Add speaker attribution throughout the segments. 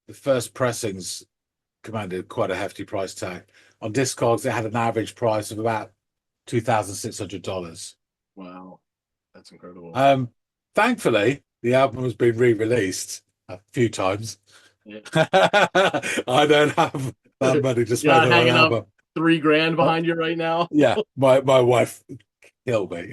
Speaker 1: the first pressings commanded quite a hefty price tag. On Discogs, it had an average price of about $2,600.
Speaker 2: Wow, that's incredible.
Speaker 1: Thankfully, the album has been re-released a few times.
Speaker 2: Yeah.
Speaker 1: I don't have that money to spend on an
Speaker 2: hanging up
Speaker 1: album.
Speaker 2: $3,000 behind you right now.
Speaker 1: Yeah, my wife killed me.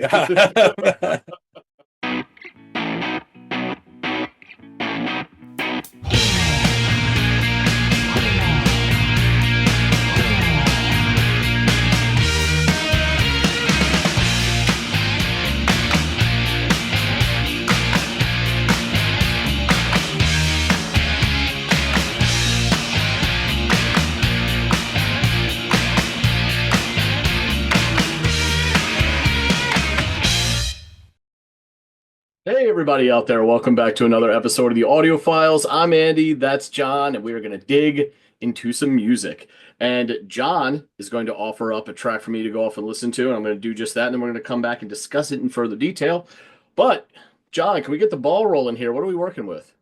Speaker 2: Hey, everybody out there. Welcome back to another episode of the Audiophiles. I'm Andy, that's John, and we are going to dig into some music. And John is going to offer up a track for me to go off and listen to, and I'm going to do just that, and then we're going to come back and discuss it in further detail. But, John, can we get the ball rolling here? What are we working with?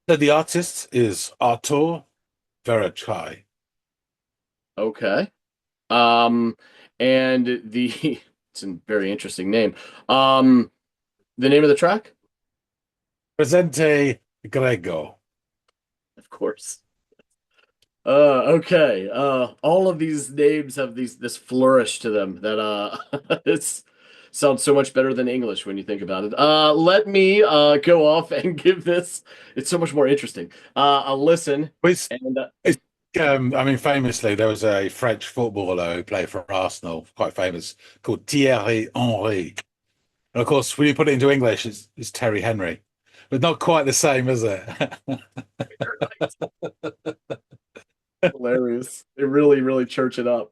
Speaker 1: So the artist is Artur Verocai.
Speaker 2: Okay. And it's a very interesting name. The name of the track?
Speaker 1: Presente Grego.
Speaker 2: Of course. Okay. All of these names have this flourish to them that it sounds so much better than English when you think about it. Let me go off and give this. It's so much more interesting. A listen.
Speaker 1: Famously, there was a French footballer who played for Arsenal, quite famous, called Thierry Henry. And of course, when you put it into English, it's Terry Henry, but not quite the same, is it?
Speaker 2: Hilarious. It really, really church it up.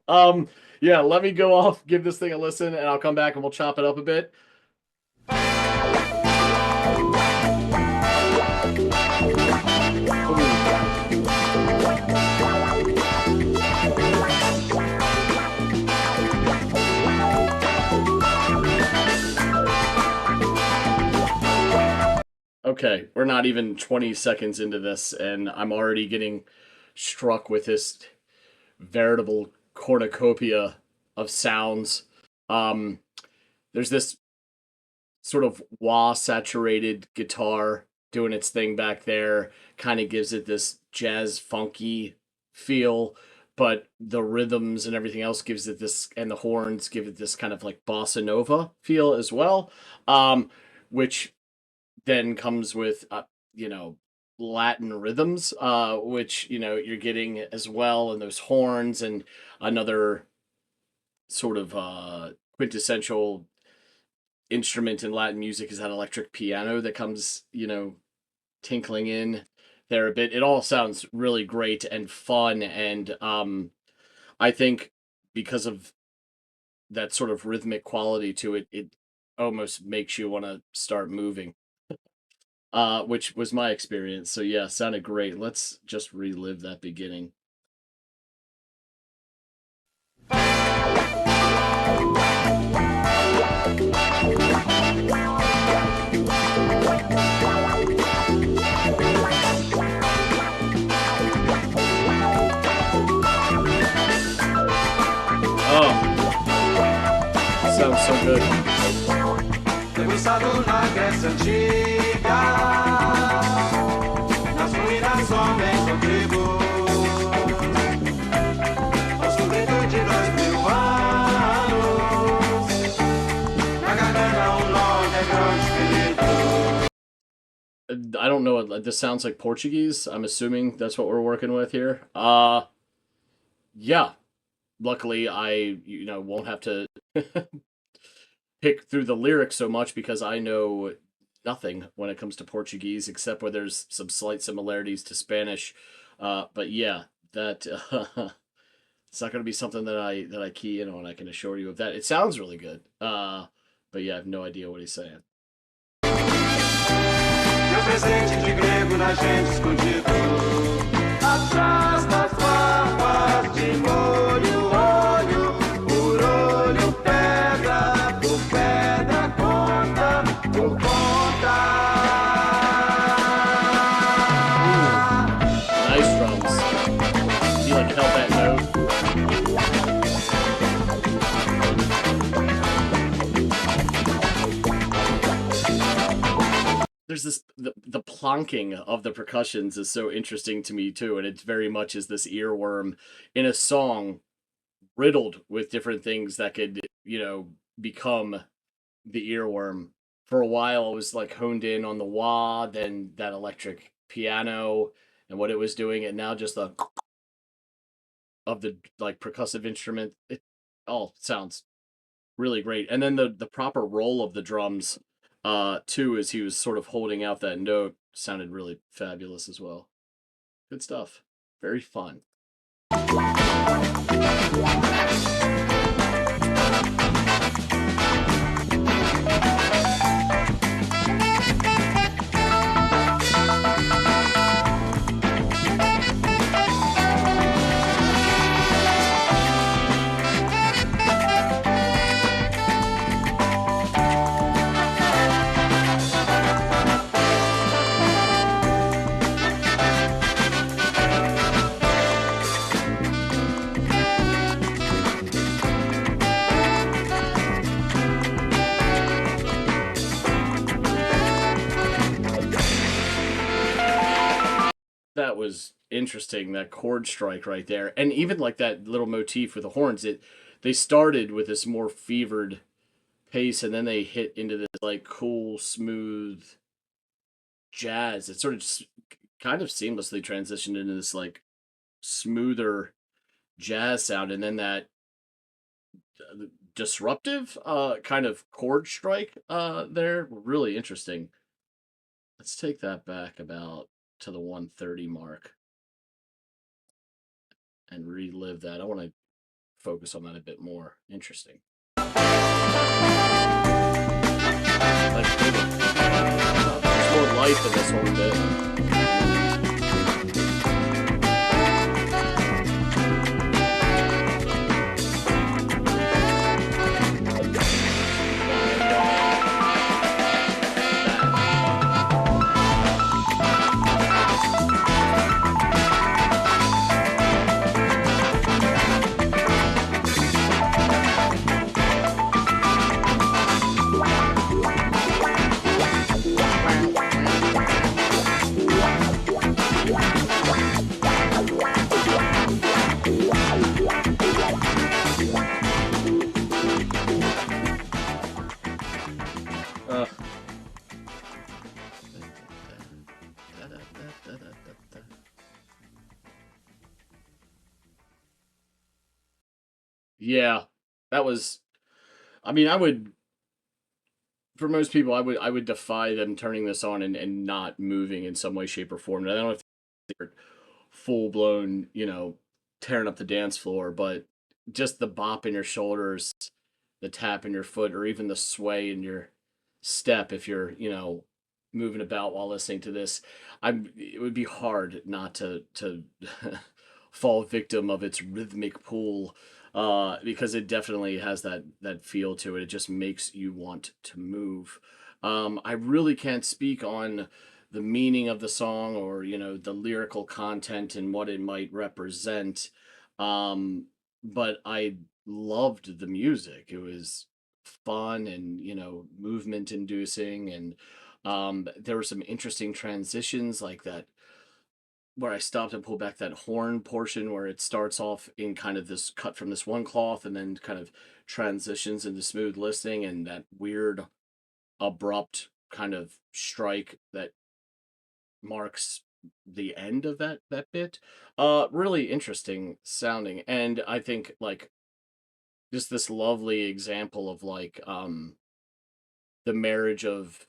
Speaker 2: Yeah, let me go off, give this thing a listen, and I'll come back and we'll chop it up a bit. Okay, we're not even 20 seconds into this, and I'm already getting struck with this veritable cornucopia of sounds. There's this sort of wah-saturated guitar doing its thing back there, kind of gives it this jazz funky feel, but the rhythms and everything else gives it this, and the horns give it this kind of like bossa nova feel as well, which then comes with, Latin rhythms, which, you're getting as well, and those horns, and another sort of quintessential instrument in Latin music is that electric piano that comes, tinkling in there a bit. It all sounds really great and fun, and I think because of that sort of rhythmic quality to it, it almost makes you want to start moving. Which was my experience. So yeah, sounded great. Let's just relive that beginning. Oh, sounds so good.
Speaker 3: Debruçado na Grécia Antiga, nas ruínas homens do trigo, aos gritos de 2000 anos, na garganta nó negão espírito.
Speaker 2: I don't know. This sounds like Portuguese. I'm assuming that's what we're working with here. Yeah. Luckily, I won't have to pick through the lyrics so much because I know nothing when it comes to Portuguese except where there's some slight similarities to Spanish. But yeah, that it's not going to be something that I key in on. I can assure you of that. It sounds really good. But yeah, I have no idea what he's saying.
Speaker 3: Presente Grego na gente escondido, atrás das farpas de molho, olho por olho, pedra por pedra, conta por conta.
Speaker 2: there's this the plonking of the percussions is so interesting to me too, and it very much is this earworm in a song riddled with different things that could, become the earworm. For a while, it was like honed in on the wah, then that electric piano and what it was doing, and now just the of the like percussive instrument. It all sounds really great. And then the proper roll of the drums, too, as he was sort of holding out that note, sounded really fabulous as well. Good stuff. Very fun. That was interesting, that chord strike right there. And even like that little motif with the horns, they started with this more fevered pace and then they hit into this like cool, smooth jazz. It sort of just kind of seamlessly transitioned into this like smoother jazz sound and then that disruptive kind of chord strike there. Really interesting. Let's take that back about to the 130 mark and relive that. I want to focus on that a bit more. Interesting. Like, there's more life in this whole bit. Yeah, that was. I mean, I would. For most people, I would defy them turning this on and not moving in some way, shape, or form. And I don't know if they're full blown, tearing up the dance floor, but just the bop in your shoulders, the tap in your foot, or even the sway in your step if you're, moving about while listening to this. It would be hard not to fall victim of its rhythmic pull, because it definitely has that feel to it. It just makes you want to move. I really can't speak on the meaning of the song or the lyrical content and what it might represent. But I loved the music. It was fun and movement inducing, and there were some interesting transitions like that where I stopped and pulled back that horn portion where it starts off in kind of this cut from this one cloth and then kind of transitions into smooth listening and that weird abrupt kind of strike that marks the end of that bit. Really interesting sounding, and I think like just this lovely example of like the marriage of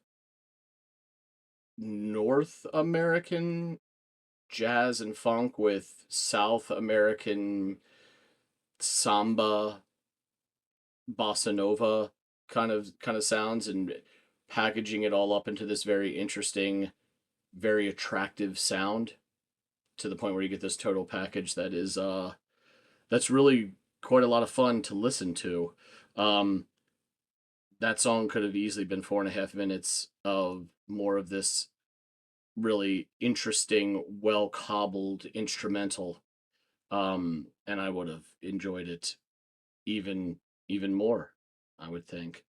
Speaker 2: North American jazz and funk with South American samba, bossa nova kind of sounds, and packaging it all up into this very interesting, very attractive sound to the point where you get this total package that is that's really quite a lot of fun to listen to. Um, that song could have easily been 4.5 minutes of more of this really interesting, well cobbled instrumental, and I would have enjoyed it even more, I would think.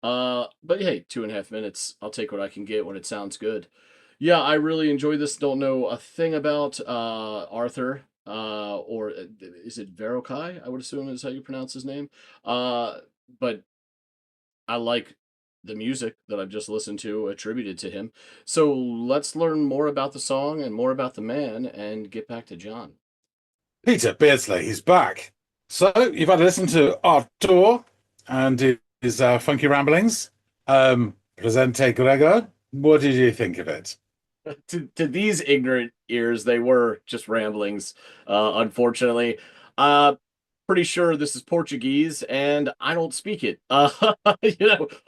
Speaker 2: But hey, 2.5 minutes. I'll take what I can get when it sounds good. Yeah, I really enjoy this. Don't know a thing about Arthur. Or is it Verocai? I would assume is how you pronounce his name. But I like the music that I've just listened to attributed to him. So let's learn more about the song and more about the man and get back to John.
Speaker 1: Peter Beardsley, he's back. So you've had to listen to our tour and his funky ramblings. Presente Grego. What did you think of it?
Speaker 2: To these ignorant ears, they were just ramblings, unfortunately. Uh, Pretty sure this is Portuguese, and I don't speak it.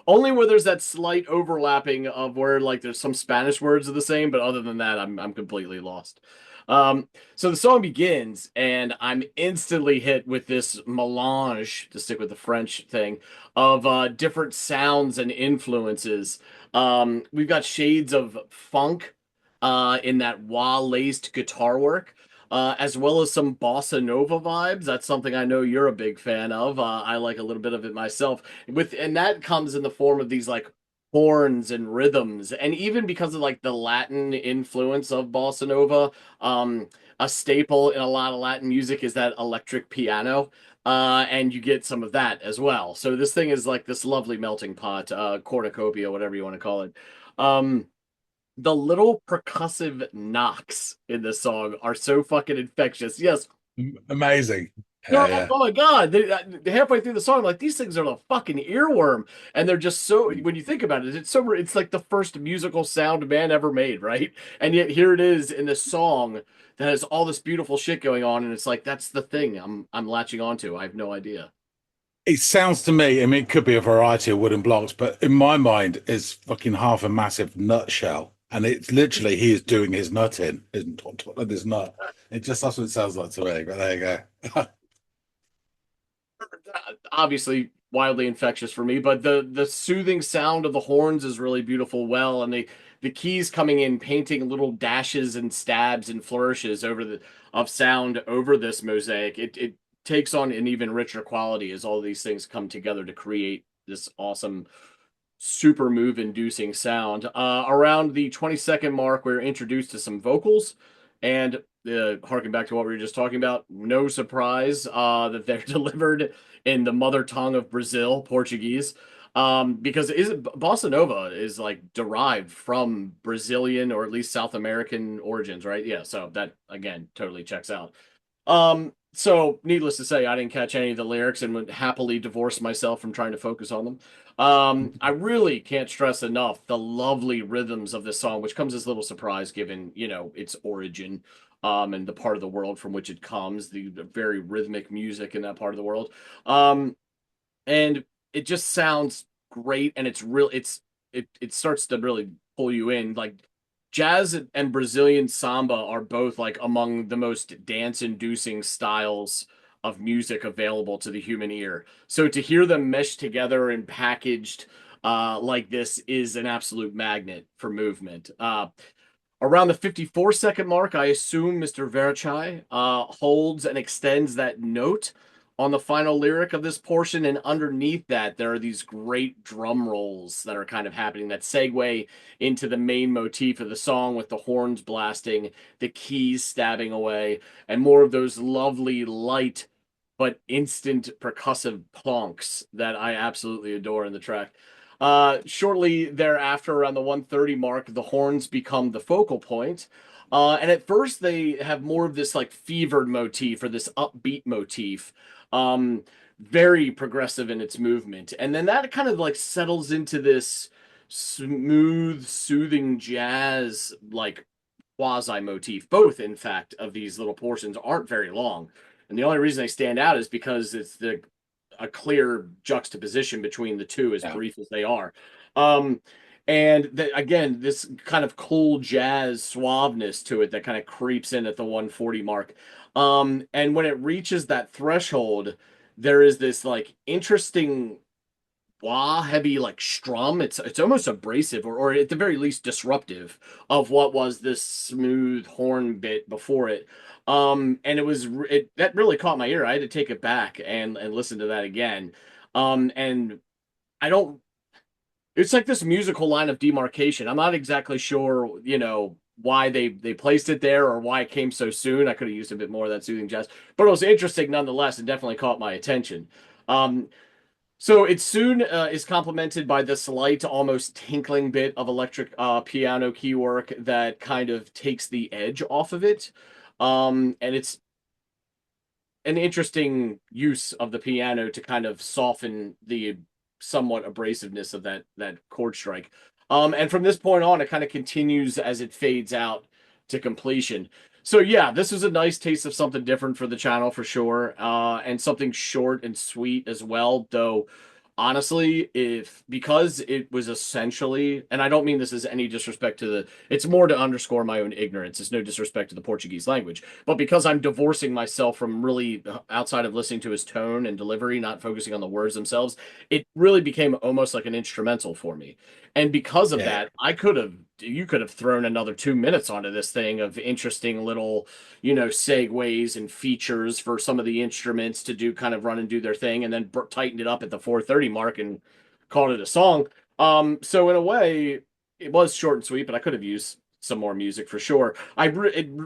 Speaker 2: Only where there's that slight overlapping of where like there's some Spanish words are the same, but other than that, I'm completely lost. So the song begins, and I'm instantly hit with this melange, to stick with the French thing, of different sounds and influences. We've got shades of funk in that wah-laced guitar work, as well as some bossa nova vibes. That's something I know you're a big fan of. I like a little bit of it myself. And that comes in the form of these like horns and rhythms, and even because of like the Latin influence of bossa nova, a staple in a lot of Latin music is that electric piano. And you get some of that as well. So this thing is like this lovely melting pot, cornucopia, whatever you want to call it. Um, the little percussive knocks in this song are so fucking infectious. Yes,
Speaker 1: Amazing.
Speaker 2: they're,
Speaker 1: Yeah, yeah.
Speaker 2: oh my god, halfway through the song, I'm like, these things are the fucking earworm, and they're just so. When you think about it, it's like the first musical sound man ever made, right? And yet here it is in this song that has all this beautiful shit going on, and it's like that's the thing I'm latching onto. I have no idea.
Speaker 1: It sounds to me, I mean, it could be a variety of wooden blocks, but in my mind, it's fucking half a massive nutshell. And it's literally he is doing his nut in on top of his nut. It just that's what it sounds like to me. But there you go.
Speaker 2: Obviously wildly infectious for me, but the soothing sound of the horns is really beautiful. Well, and the keys coming in, painting little dashes and stabs and flourishes over the of sound over this mosaic. It takes on an even richer quality as all these things come together to create this awesome super move inducing sound. Around the 20-second mark, we're introduced to some vocals, and harking back to what we were just talking about, no surprise that they're delivered in the mother tongue of Brazil, Portuguese. Because bossa nova is like derived from Brazilian or at least South American origins, right? Yeah, so that again totally checks out. So needless to say, I didn't catch any of the lyrics and would happily divorce myself from trying to focus on them. I really can't stress enough the lovely rhythms of this song, which comes as a little surprise given, its origin, and the part of the world from which it comes, the very rhythmic music in that part of the world. And it just sounds great, and it starts to really pull you in. Like jazz and Brazilian samba are both like among the most dance-inducing styles of music available to the human ear. So to hear them meshed together and packaged like this is an absolute magnet for movement. Around the 54-second mark, I assume Mr. Verocai holds and extends that note on the final lyric of this portion, and underneath that, there are these great drum rolls that are kind of happening that segue into the main motif of the song with the horns blasting, the keys stabbing away, and more of those lovely, light, but instant percussive plonks that I absolutely adore in the track. Shortly thereafter, around the 130 mark, the horns become the focal point. And at first, they have more of this like fevered motif or this upbeat motif, um, very progressive in its movement. And then that kind of like settles into this smooth, soothing jazz like quasi motif. Both, in fact, of these little portions aren't very long. And the only reason they stand out is because it's a clear juxtaposition between the two, as
Speaker 1: Yeah.
Speaker 2: brief as they are. Um, again, this kind of cool jazz suaveness to it that kind of creeps in at the 140 mark. And when it reaches that threshold, there is this like interesting wah heavy like strum. It's almost abrasive or at the very least disruptive of what was this smooth horn bit before it. And that really caught my ear. I had to take it back and listen to that again. And I don't It's like this musical line of demarcation. I'm not exactly sure, why they placed it there or why it came so soon. I could have used a bit more of that soothing jazz, but it was interesting nonetheless and definitely caught my attention. Um, so it soon is complemented by this light, almost tinkling bit of electric piano keywork that kind of takes the edge off of it. And it's an interesting use of the piano to kind of soften the somewhat abrasiveness of that chord strike. And from this point on, it kind of continues as it fades out to completion. So yeah, this was a nice taste of something different for the channel for sure, and something short and sweet as well. Though honestly, if because it was essentially, and I don't mean this as any disrespect to it's more to underscore my own ignorance. It's no disrespect to the Portuguese language, but because I'm divorcing myself from really outside of listening to his tone and delivery, not focusing on the words themselves, it really became almost like an instrumental for me. And because of
Speaker 1: Yeah.
Speaker 2: that, you could have thrown another 2 minutes onto this thing of interesting little, segues and features for some of the instruments to do kind of run and do their thing, and then tightened it up at the 4:30 mark and called it a song. So in a way, it was short and sweet, but I could have used some more music for sure.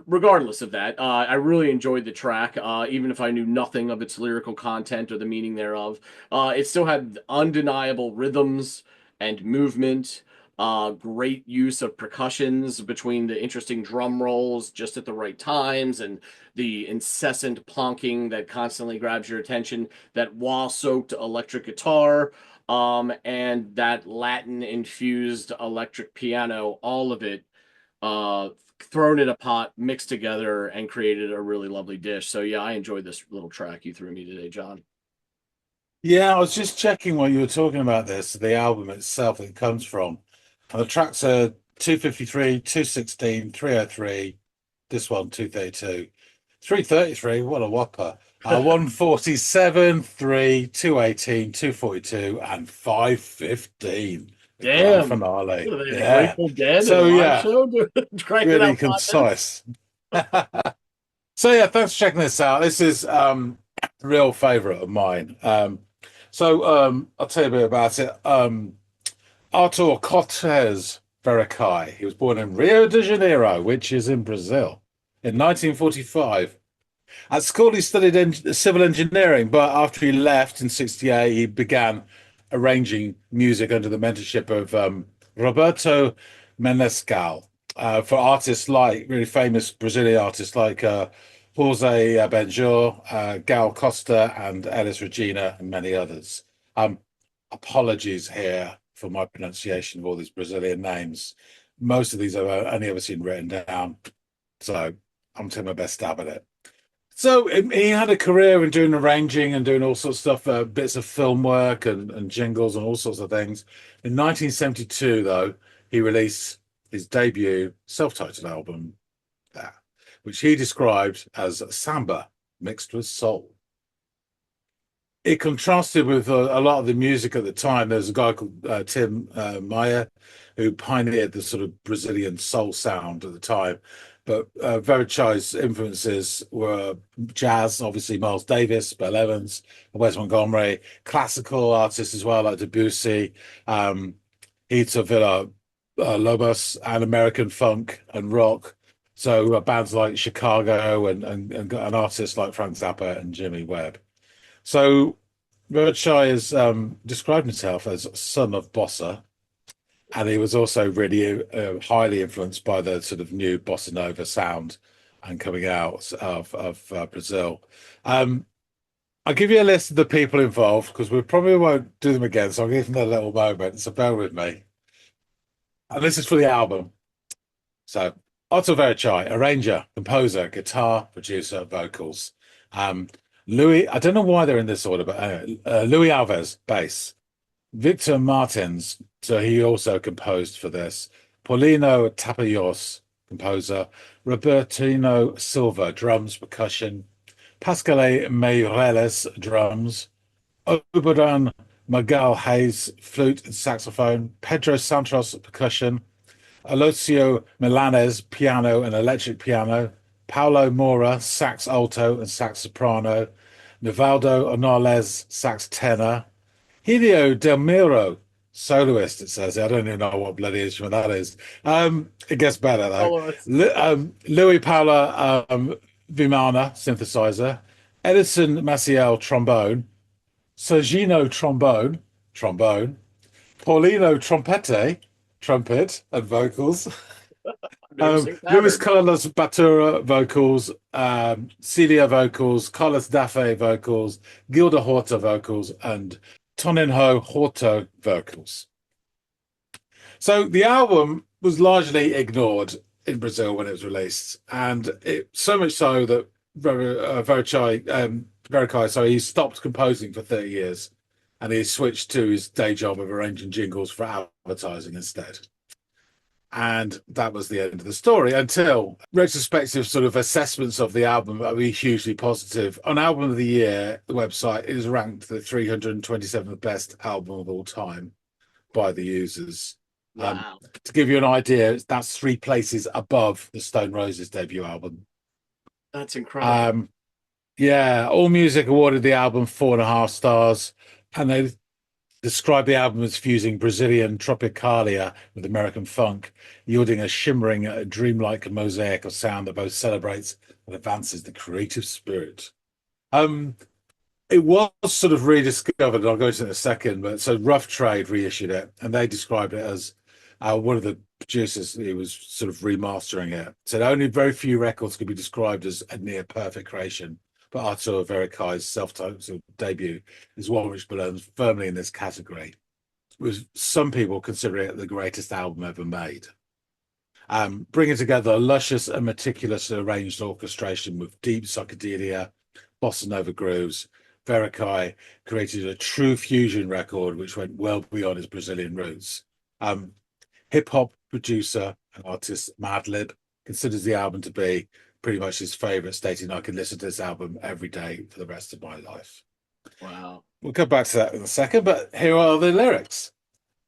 Speaker 2: Regardless of that, I really enjoyed the track, even if I knew nothing of its lyrical content or the meaning thereof. It still had undeniable rhythms and movement. Great use of percussions between the interesting drum rolls just at the right times and the incessant plonking that constantly grabs your attention, that wah-soaked electric guitar, and that Latin-infused electric piano, all of it uh, thrown in a pot, mixed together, and created a really lovely dish. So yeah, I enjoyed this little track you threw me today, John.
Speaker 1: Yeah, I was just checking while you were talking about this, the album itself that it comes from. And the tracks are 253, 216, 303, this one, 232. 333, what a whopper. 147, 3, 218, 242, and 515. The grand
Speaker 2: Damn.
Speaker 1: finale.
Speaker 2: What are they, the
Speaker 1: Yeah.
Speaker 2: Grateful Dead
Speaker 1: So,
Speaker 2: and a live
Speaker 1: yeah,
Speaker 2: show? Crank it
Speaker 1: really
Speaker 2: out 5 minutes?
Speaker 1: concise. So yeah, thanks for checking this out. This is a real favorite of mine. I'll tell you a bit about it. Artur Cortes Verocai. He was born in Rio de Janeiro, which is in Brazil, in 1945. At school, he studied civil engineering, but after he left in '68, he began arranging music under the mentorship of Roberto Menescal for artists like really famous Brazilian artists like Jose Benjor, Gal Costa, and Elis Regina, and many others. Apologies here for my pronunciation of all these Brazilian names. Most of these I've only ever seen written down, so I'm taking my best stab at it. So he had a career in doing arranging and doing all sorts of stuff, bits of film work and jingles and all sorts of things. In 1972, though, he released his debut self-titled album, which he described as samba mixed with soul. It contrasted with a lot of the music at the time. There's a guy called Tim Maia who pioneered the sort of Brazilian soul sound at the time. But Verocai's influences were jazz, obviously Miles Davis, Bill Evans, Wes Montgomery, classical artists as well, like Debussy, Ita Villa Lobos, and American funk and rock. So bands like Chicago and artists like Frank Zappa and Jimmy Webb. So Verocai has described himself as son of bossa, and he was also really highly influenced by the sort of new bossa nova sound and coming out of Brazil. I'll give you a list of the people involved because we probably won't do them again, so I'll give them a little moment. So bear with me. And this is for the album. So Otto Verocai, arranger, composer, guitar, producer, vocals. Louis, I don't know why they're in this order, but Louis Alves, bass. Victor Martins, so he also composed for this. Paulino Tapajos, composer. Robertino Silva, drums, percussion. Pascale Meireles, drums. Oberon Miguel Hayes, flute and saxophone. Pedro Santos, percussion. Alocio Milanes, piano and electric piano. Paulo Mora, sax alto and sax soprano. Nivaldo Onales, sax tenor. Helio Del Miro, Soloist, it says. I don't even know what bloody instrument that is. It gets better though.
Speaker 2: Soloist.
Speaker 1: Louis Paula Vimana, synthesizer. Edison Maciel, trombone. Sergino, trombone. Paulino, trompete, trumpet and vocals.
Speaker 2: Noticing
Speaker 1: Luis
Speaker 2: pattern.
Speaker 1: Carlos Batura, vocals. Celia, vocals. Carlos Dafe, vocals. Gilda Horta, vocals. And Toninho Horto, vocals. So the album was largely ignored in Brazil when it was released, and so much so that Verocai, sorry, he stopped composing for 30 years, and he switched to his day job of arranging jingles for advertising instead. And that was the end of the story until retrospective sort of assessments of the album are hugely positive. On Album of the Year, the website, it is ranked the 327th best album of all time by the users.
Speaker 2: Wow.
Speaker 1: To give you an idea, that's 3 places above the Stone Roses debut album.
Speaker 2: That's incredible.
Speaker 1: Yeah, AllMusic awarded the album 4.5 stars, and they described the album as fusing Brazilian tropicalia with American funk, yielding a shimmering, dreamlike mosaic of sound that both celebrates and advances the creative spirit. It was sort of rediscovered, and I'll go into it in a second, but so Rough Trade reissued it, and they described it as one of the producers who was sort of remastering it. Said only very few records could be described as a near perfect creation, but Artur Verocai's self-titled debut is one which belongs firmly in this category, with some people considering it the greatest album ever made. Bringing together a luscious and meticulously arranged orchestration with deep psychedelia, bossa nova grooves, Verocai created a true fusion record which went well beyond his Brazilian roots. Hip-hop producer and artist Madlib considers the album to be pretty much his favorite, stating, "I can listen to this album every day for the rest of my life."
Speaker 2: Wow.
Speaker 1: We'll come back to that in a second, but here are the lyrics.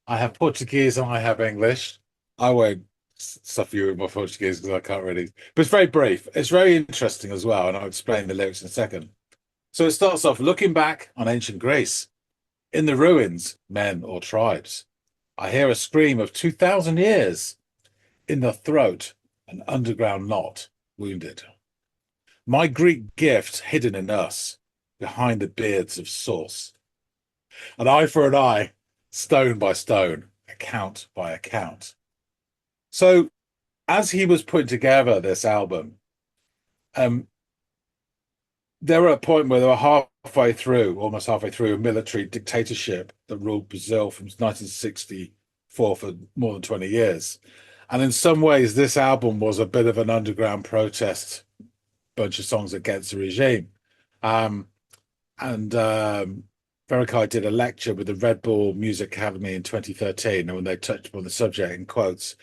Speaker 1: I have Portuguese and I have English. I won't suffer you with my Portuguese because I can't really, but it's very brief. It's very interesting as well, and I'll explain the lyrics in a second. So it starts off, looking back on ancient Greece. In the ruins, men or tribes. I hear a scream of 2,000 years. In the throat, an underground knot, wounded. My Greek gift hidden in us, behind the beards of source. An eye for an eye, stone by stone, account by account. So as he was putting together this album, they were at a point where they were almost halfway through a military dictatorship that ruled Brazil from 1964 for more than 20 years. And in some ways, this album was a bit of an underground protest, bunch of songs against the regime. Verocai did a lecture with the Red Bull Music Academy in 2013, and when they touched upon the subject in quotes,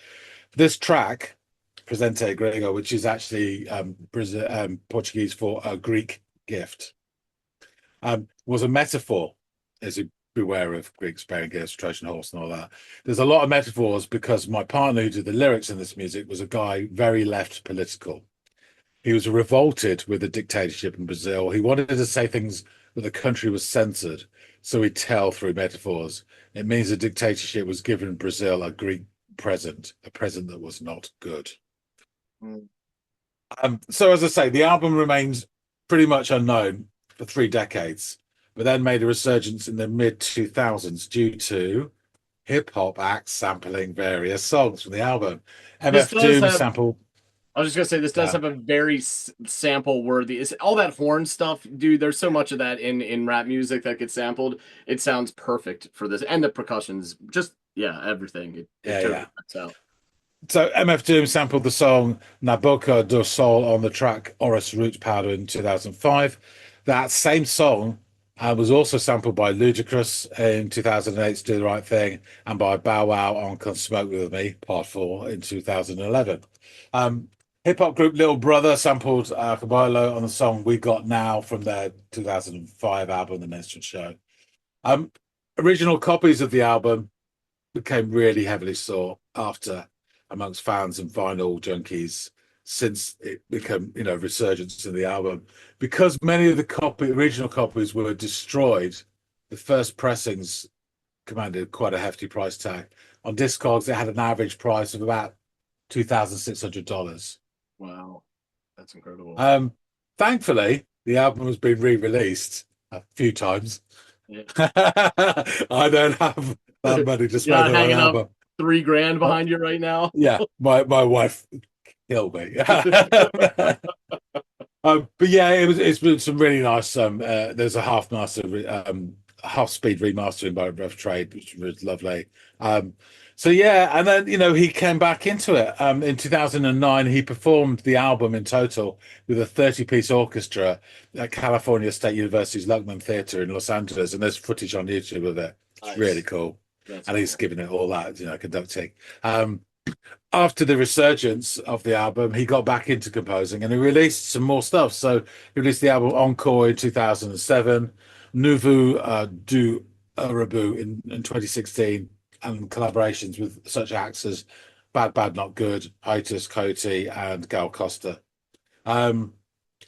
Speaker 1: this track, Presente Grego, which is actually Portuguese for a Greek gift, was a metaphor, as you beware of Greeks bearing gifts, Trojan horse and all that. There's a lot of metaphors because my partner who did the lyrics in this music was a guy very left political. He was revolted with the dictatorship in Brazil. He wanted to say things that the country was censored, so he'd tell through metaphors. It means the dictatorship was given Brazil a Greek present, a present that was not good. So as I say, the album remained pretty much unknown for 3 decades, but then made a resurgence in the mid-2000s due to hip-hop acts sampling various songs from the album. MF Doom sampled...
Speaker 2: I was just gonna say this does have a very sample worthy. Is all that horn stuff, dude? There's so much of that in rap music that gets sampled. It sounds perfect for this, and the percussions, just everything. It totally works out.
Speaker 1: So MF Doom sampled the song Na Boca do Sol on the track Oris Root Powder in 2005. That same song was also sampled by Ludacris in 2008's Do the Right Thing, and by Bow Wow on Come Smoke With Me, Part 4 in 2011. Hip-hop group Little Brother sampled Caballero on the song We Got Now from their 2005 album, The Minstrel Show. Original copies of the album became really heavily sought after amongst fans and vinyl junkies since it became, resurgence in the album. Because many of the original copies were destroyed, the first pressings commanded quite a hefty price tag. On Discogs, it had an average price of about $2,600.
Speaker 2: Wow, that's incredible.
Speaker 1: Thankfully, the album has been re-released a few times.
Speaker 2: Yeah.
Speaker 1: I don't have that money to
Speaker 2: You're
Speaker 1: spend
Speaker 2: not
Speaker 1: on an
Speaker 2: hanging
Speaker 1: album.
Speaker 2: up $3,000 behind you right now.
Speaker 1: Yeah, my wife killed me. But yeah, it's been some really nice. There's a half speed remastering by Rough Trade, which was lovely. So yeah, and then he came back into it. In 2009, he performed the album in total with a 30-piece orchestra at California State University's Luckman Theater in Los Angeles, and there's footage on YouTube of it. It's
Speaker 2: Nice.
Speaker 1: really cool.
Speaker 2: That's
Speaker 1: And he's
Speaker 2: cool.
Speaker 1: giving it all that, conducting. After the resurgence of the album, he got back into composing and he released some more stuff. So he released the album Encore in 2007, Nouveau du Rebou in 2016, and collaborations with such acts as Bad Bad Not Good, Itis Cote, and Gal Costa.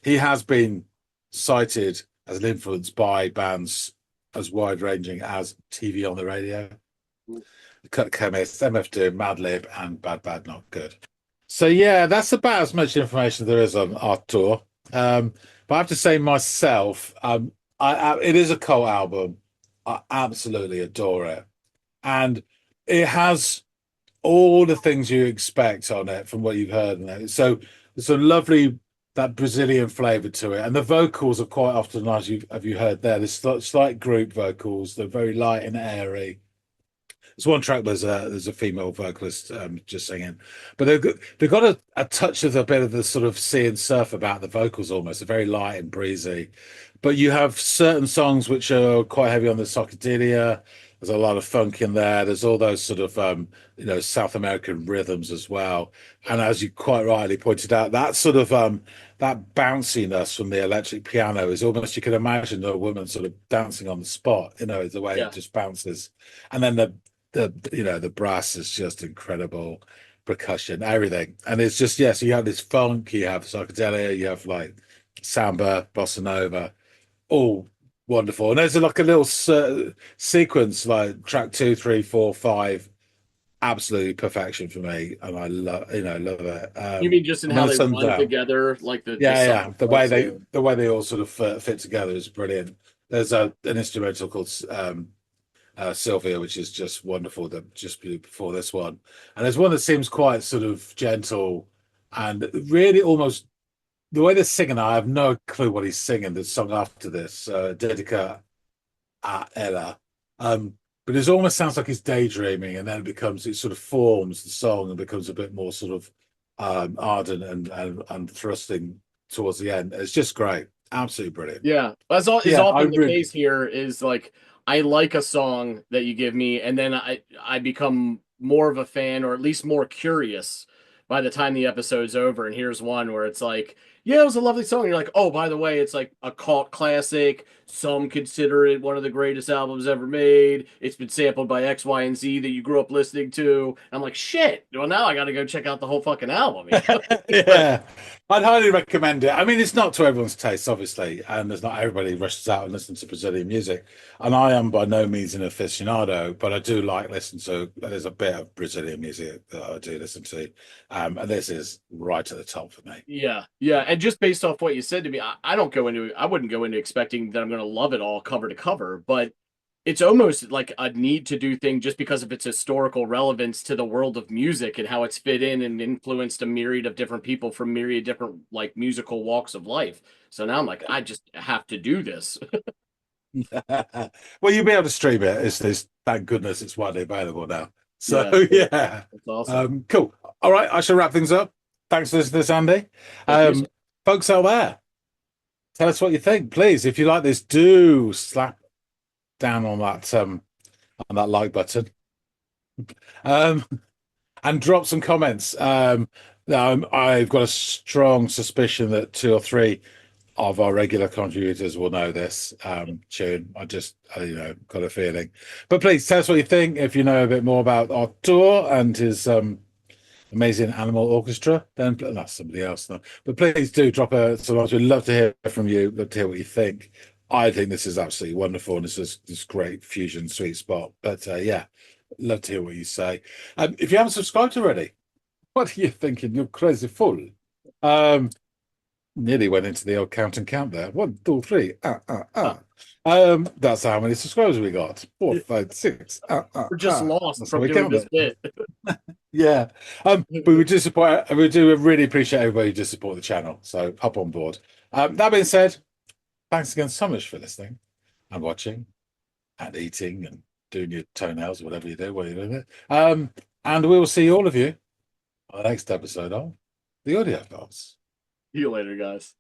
Speaker 1: He has been cited as an influence by bands as wide-ranging as TV on the Radio, Cut Chemist, MF Doom, Madlib, and Bad Bad Not Good. So yeah, that's about as much information there is on Artur. But I have to say myself, it is a cult album. I absolutely adore it, and it has all the things you expect on it from what you've heard. So there's a lovely that Brazilian flavour to it, and the vocals are quite often nice. Have you heard there? There's slight group vocals. They're very light and airy. There's one track. There's a female vocalist just singing, but they've got a touch of a bit of the sort of sea and surf about the vocals almost. They're very light and breezy, but you have certain songs which are quite heavy on the psychedelia. There's a lot of funk in there. There's all those sort of South American rhythms as well. And as you quite rightly pointed out, that sort of that bounciness from the electric piano is almost, you can imagine a woman sort of dancing on the spot, the way it just bounces. And then the brass is just incredible, percussion, everything. And it's just, so you have this funk, you have psychedelia, you have like samba, bossa nova, all wonderful. And there's like a little sequence, like track 2, 3, 4, 5, absolutely perfection for me, and I love it.
Speaker 2: You mean just in how they run together, like
Speaker 1: the way they all sort of fit together is brilliant. There's an instrumental called Sylvia, which is just wonderful, that just before this one, and there's one that seems quite sort of gentle and really almost the way they're singing. I have no clue what he's singing. The song after this, Dedica a Ella, but it almost sounds like he's daydreaming, and then it sort of forms the song and becomes a bit more sort of ardent and thrusting towards the end. It's just great, absolutely brilliant.
Speaker 2: Yeah, that's all. Is often the case here. Is like, I like a song that you give me, and then I become more of a fan, or at least more curious by the time the episode's over. And here's one where it's like, yeah, it was a lovely song. And you're like, oh, by the way, it's like a cult classic. Some consider it one of the greatest albums ever made. It's been sampled by X, Y, and Z that you grew up listening to. I'm like, shit. Well, now I got to go check out the whole fucking album.
Speaker 1: Yeah, I'd highly recommend it. I mean, it's not to everyone's taste, obviously, and there's not everybody rushes out and listens to Brazilian music. And I am by no means an aficionado, but I do like listening to. There's a bit of Brazilian music that I do listen to, and this is right at the top for me.
Speaker 2: Yeah, and just based off what you said to me, I wouldn't go into expecting that I'm going to love it all cover to cover, but it's almost like a need to do thing just because of its historical relevance to the world of music and how it's fit in and influenced a myriad of different people from myriad different like musical walks of life. So now I'm like, I just have to do this.
Speaker 1: Well, you'll be able to stream it. It's thank goodness it's widely available now. So yeah.
Speaker 2: That's awesome.
Speaker 1: Cool. All right, I shall wrap things up. Thanks for this, Andy. Folks out there, tell us what you think, please. If you like this, do slap down on that like button, and drop some comments. I've got a strong suspicion that 2 or 3 of our regular contributors will know this tune. I just got a feeling. But please tell us what you think. If you know a bit more about Artur and his amazing animal orchestra, then that's somebody else now. But please do drop a. So we'd love to hear from you. Love to hear what you think. I think this is absolutely wonderful, and it's this great fusion sweet spot. But yeah, love to hear what you say. If you haven't subscribed already, what are you thinking? You're crazy fool. Nearly went into the old count and count there. 1, 2, 3. That's how many subscribers we got. 4, 5, 6.
Speaker 2: We're just lost
Speaker 1: That's
Speaker 2: from
Speaker 1: how we
Speaker 2: doing
Speaker 1: count
Speaker 2: this
Speaker 1: it.
Speaker 2: bit.
Speaker 1: Yeah. But we do support. We do really appreciate everybody who does support the channel. So hop on board. That being said, thanks again so much for listening and watching and eating and doing your toenails, whatever you do while you're doing it. And we will see all of you on the next episode of the Audiophiles.
Speaker 2: See you later, guys.